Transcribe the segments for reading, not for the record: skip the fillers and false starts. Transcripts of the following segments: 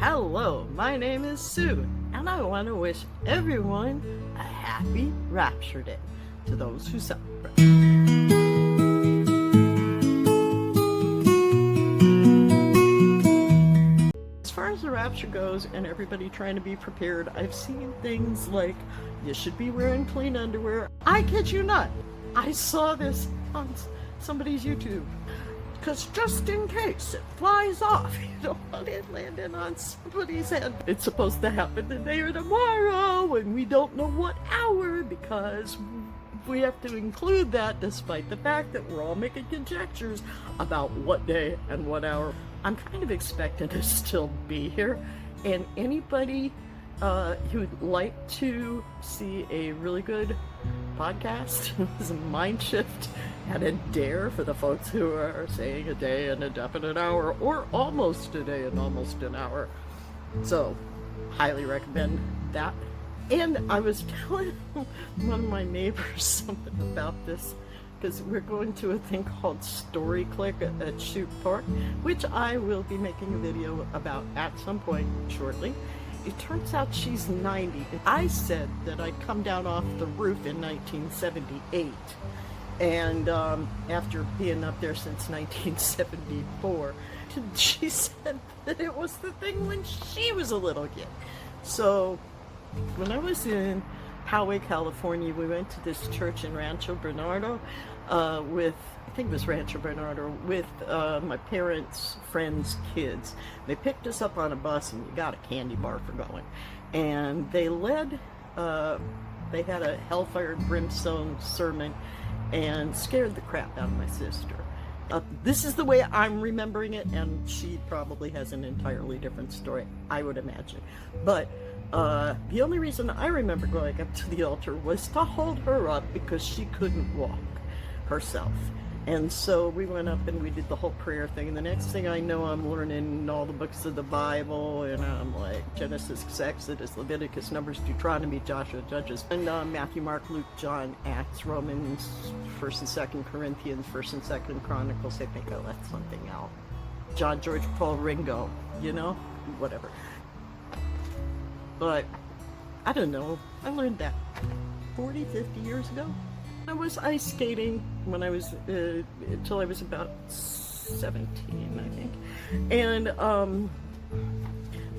Hello, my name is Sue, and I want to wish everyone a happy Rapture Day to those who celebrate. As far as the Rapture goes and everybody trying to be prepared, I've seen things like you should be wearing clean underwear. I kid you not, I saw this on somebody's YouTube. Because just in case it flies off, you don't want it landing on somebody's head. It's supposed to happen today or tomorrow, and we don't know what hour, because we have to include that despite the fact that we're all making conjectures about what day and what hour. I'm kind of expecting to still be here, and anybody who'd like to see a really good podcast is a mind shift and a dare for the folks who are saying a day and a definite hour, or almost a day and almost an hour. So, highly recommend that. And I was telling one of my neighbors something about this, because we're going to a thing called Story Click at Shoot Park, which I will be making a video about at some point shortly. It turns out she's 90. I said that I'd come down off the roof in 1978. And after being up there since 1974, she said that it was the thing when she was a little kid. So when I was in Poway, California, we went to this church in Rancho Bernardo with, I think it was Rancho Bernardo, with my parents' friends' kids. They picked us up on a bus and we got a candy bar for going. And they led, they had a hellfire and brimstone sermon and scared the crap out of my sister. This is the way I'm remembering it, and she probably has an entirely different story, I would imagine. But the only reason I remember going up to the altar was to hold her up because she couldn't walk herself. And so we went up and we did the whole prayer thing. And the next thing I know, I'm learning all the books of the Bible, and I'm like Genesis, Exodus, Leviticus, Numbers, Deuteronomy, Joshua, Judges, and Matthew, Mark, Luke, John, Acts, Romans, 1st and 2nd Corinthians, 1st and 2nd Chronicles. I think I left something out. John, George, Paul, Ringo, you know, whatever. But I don't know. I learned that 40, 50 years ago. I was ice skating when I was, until I was about 17, I think. And,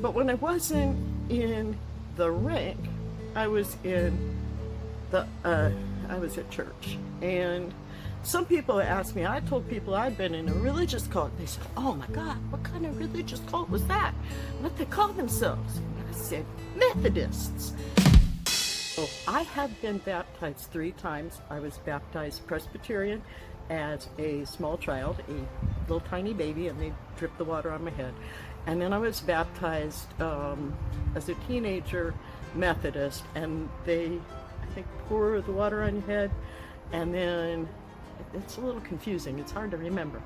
but when I wasn't in the rink, I was in the, I was at church. And some people asked me, I told people I'd been in a religious cult. They said, oh my God, what kind of religious cult was that? What they call themselves? And I said, Methodists. So I have been baptized 3 times. I was baptized Presbyterian as a small child, a little tiny baby, and they dripped the water on my head. And then I was baptized as a teenager Methodist, and they, I think, pour the water on your head, and then it's a little confusing. It's hard to remember.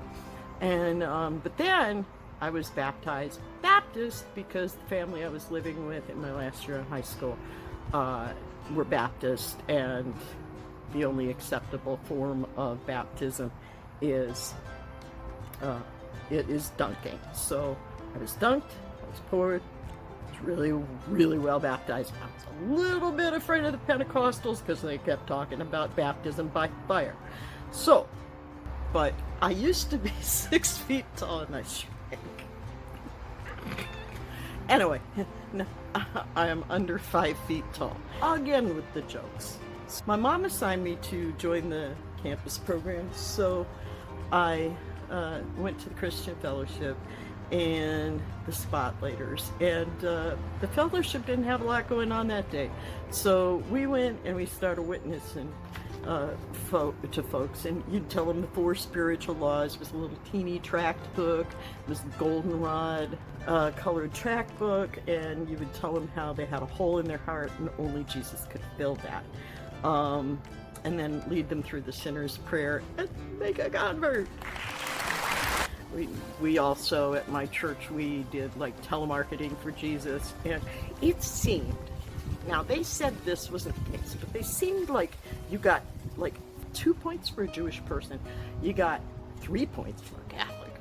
And but then I was baptized Baptist because the family I was living with in my last year in high school were Baptist, and the only acceptable form of baptism is it is dunking. So I was dunked, I was poured, I was really, really well baptized. I was a little bit afraid of the Pentecostals because they kept talking about baptism by fire. So, but I used to be 6 feet tall and I shrank. Anyway, I am under 5 feet tall. Again with the jokes. My mom assigned me to join the campus program, so I went to the Christian Fellowship and the Spotlighters. And the fellowship didn't have a lot going on that day. So we went and we started witnessing to folks, and you'd tell them the 4 spiritual laws. It was a little teeny tract book. It was the goldenrod colored tract book, and you would tell them how they had a hole in their heart and only Jesus could fill that. And then lead them through the sinner's prayer and make a convert. We also, at my church, we did like telemarketing for Jesus, and it seemed, now they said this wasn't the case, but they seemed like you got like 2 points for a Jewish person, you got 3 points for a Catholic,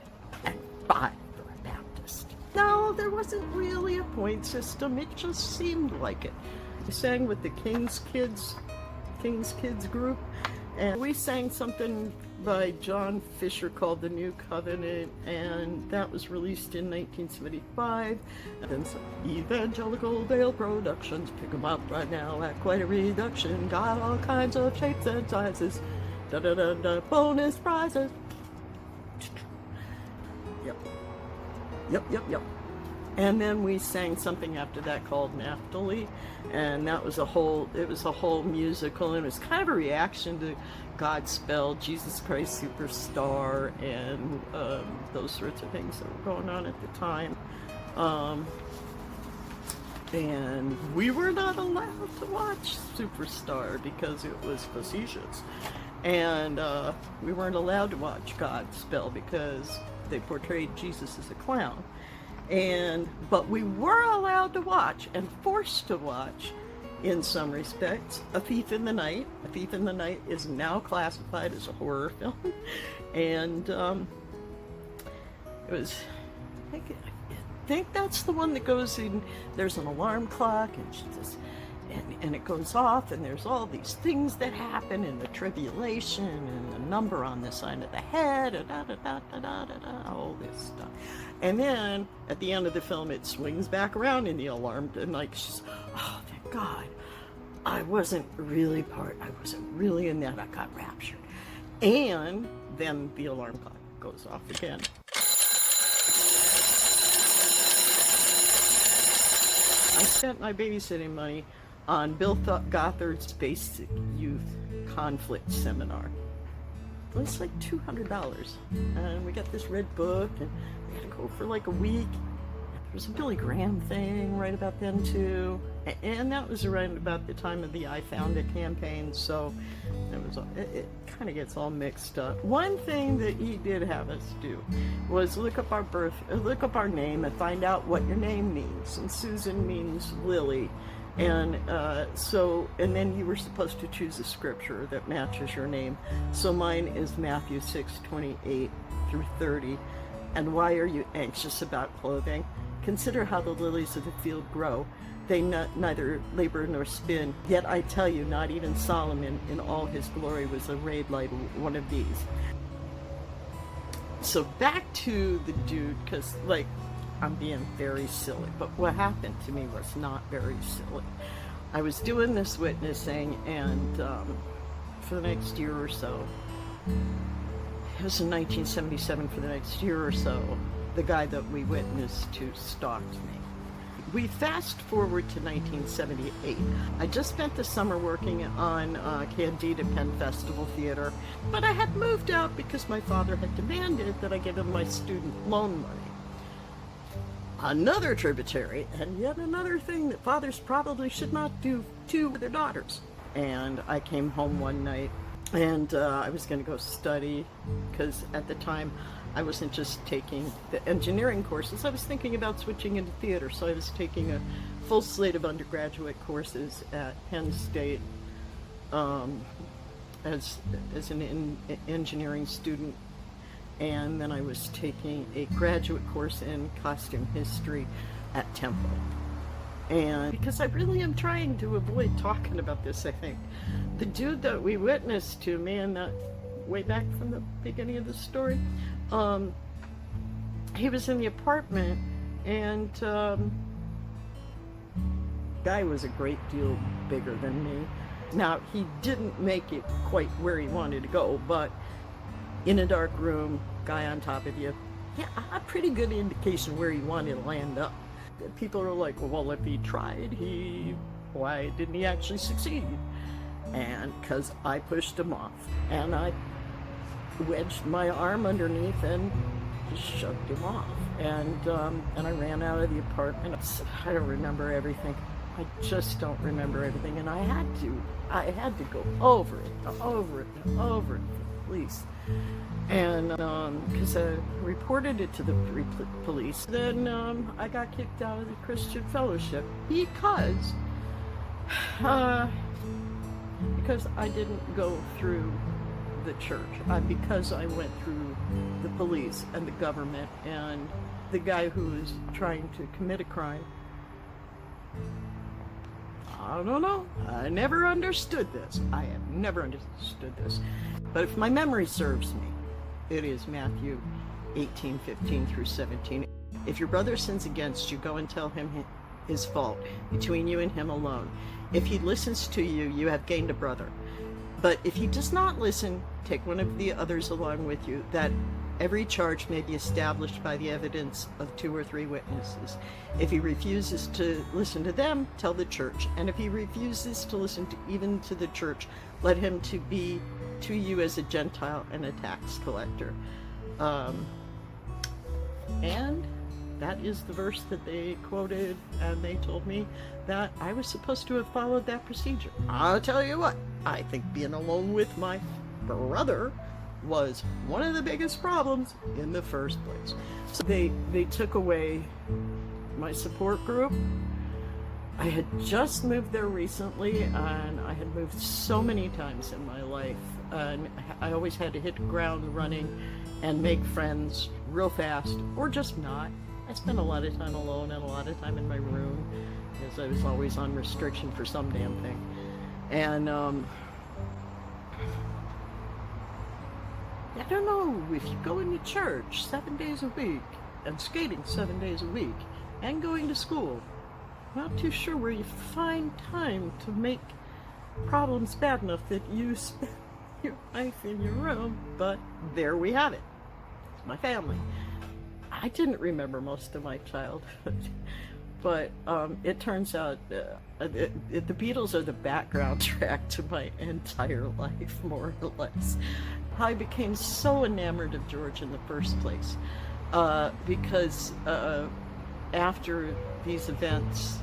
and 5 for a Baptist. No, there wasn't really a point system. It just seemed like it. We sang with the King's Kids group, and we sang something by John Fisher called The New Covenant, and that was released in 1975. And then some Evangelical Dale Productions, pick 'em up right now at quite a reduction. Got all kinds of shapes and sizes. Da da da da, bonus prizes. Yep. And then we sang something after that called Naphtali, and that was a whole musical, and it was kind of a reaction to Godspell, Jesus Christ Superstar, and those sorts of things that were going on at the time. And we were not allowed to watch Superstar because it was facetious, and we weren't allowed to watch Godspell because they portrayed Jesus as a clown. But we were allowed to watch, and forced to watch, in some respects, A Thief in the Night. A Thief in the Night is now classified as a horror film, and it was, I think that's the one that goes in, there's an alarm clock, and she just, and it goes off, and there's all these things that happen, and the tribulation, and the number on the side of the head, and all this stuff. And then, at the end of the film, it swings back around in the alarm, and like, she's, oh, thank God, I wasn't really in that, I got raptured. And then the alarm clock goes off again. I spent my babysitting money on Bill Gothard's Basic Youth Conflict Seminar. It was like $200, and we got this red book, and we had to go for like a week. There was a Billy Graham thing right about then too, and that was around about the time of the I Found It campaign, so it kind of gets all mixed up. One thing that he did have us do was look up our name and find out what your name means, and Susan means Lily. And and then you were supposed to choose a scripture that matches your name. So mine is Matthew 6:28 through 30. And why are you anxious about clothing? Consider how the lilies of the field grow. They neither labor nor spin. Yet I tell you, not even Solomon in all his glory was arrayed like one of these. So back to the dude, because like, I'm being very silly, but what happened to me was not very silly. I was doing this witnessing, and for the next year or so, it was in 1977, for the next year or so, the guy that we witnessed to stalked me. We fast forward to 1978. I just spent the summer working on Candid at Penn Festival Theater, but I had moved out because my father had demanded that I give him my student loan money. Another tributary, and yet another thing that fathers probably should not do to their daughters. And I came home one night, and I was going to go study, because at the time I wasn't just taking the engineering courses, I was thinking about switching into theater, so I was taking a full slate of undergraduate courses at Penn State as an engineering student. And then I was taking a graduate course in costume history at Temple. And because I really am trying to avoid talking about this, I think. The dude that we witnessed to, man, that way back from the beginning of the story, he was in the apartment, and guy was a great deal bigger than me. Now, he didn't make it quite where he wanted to go, but in a dark room, guy on top of you, yeah, a pretty good indication where he wanted to land up. People are like, well, if he tried, why didn't he actually succeed? And because I pushed him off, and I wedged my arm underneath and just shoved him off. And I ran out of the apartment. I don't remember everything. I just don't remember everything, and I had to go over it to the police. And because I reported it to the police, then I got kicked out of the Christian Fellowship because I didn't go through the church, because I went through the police and the government, and the guy who is trying to commit a crime. I don't know. I never understood this. I have never understood this. But if my memory serves me, it is Matthew 18:15 through 17. If your brother sins against you, go and tell him his fault between you and him alone. If he listens to you, you have gained a brother. But if he does not listen, take one of the others along with you, that every charge may be established by the evidence of 2 or 3 witnesses. If he refuses to listen to them, tell the church. And if he refuses to listen even to the church, let him to be to you as a Gentile and a tax collector. And that is the verse that they quoted, and they told me that I was supposed to have followed that procedure. I'll tell you what, I think being alone with my brother was one of the biggest problems in the first place. So they took away my support group. I had just moved there recently, and I had moved so many times in my life, and I always had to hit the ground running and make friends real fast, or just not. I spent a lot of time alone and a lot of time in my room, because I was always on restriction for some damn thing. And I don't know, if you go into church 7 days a week, and skating 7 days a week, and going to school, I'm not too sure where you find time to make problems bad enough that you spend your life in your room. But there we have it. It's my family. I didn't remember most of my childhood, but it turns out the Beatles are the background track to my entire life, more or less. I became so enamored of George in the first place because after these events,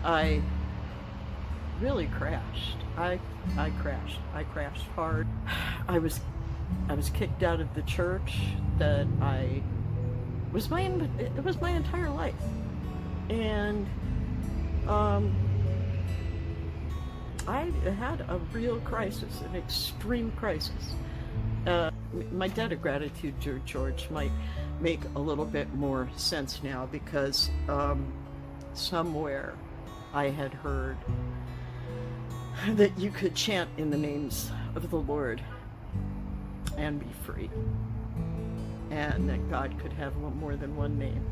I really crashed. I crashed hard. I was kicked out of the church that it was my entire life, and I had a real crisis, an extreme crisis. My debt of gratitude to George might make a little bit more sense now, because somewhere I had heard that you could chant in the names of the Lord and be free, and that God could have more than one name.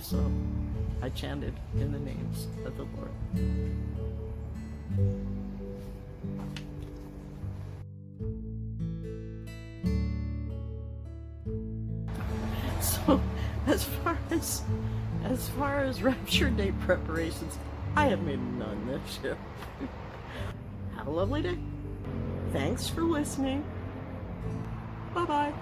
So I chanted in the names of the Lord. So as far as Rapture Day preparations, I have made none this year. Have a lovely day. Thanks for listening. Bye-bye.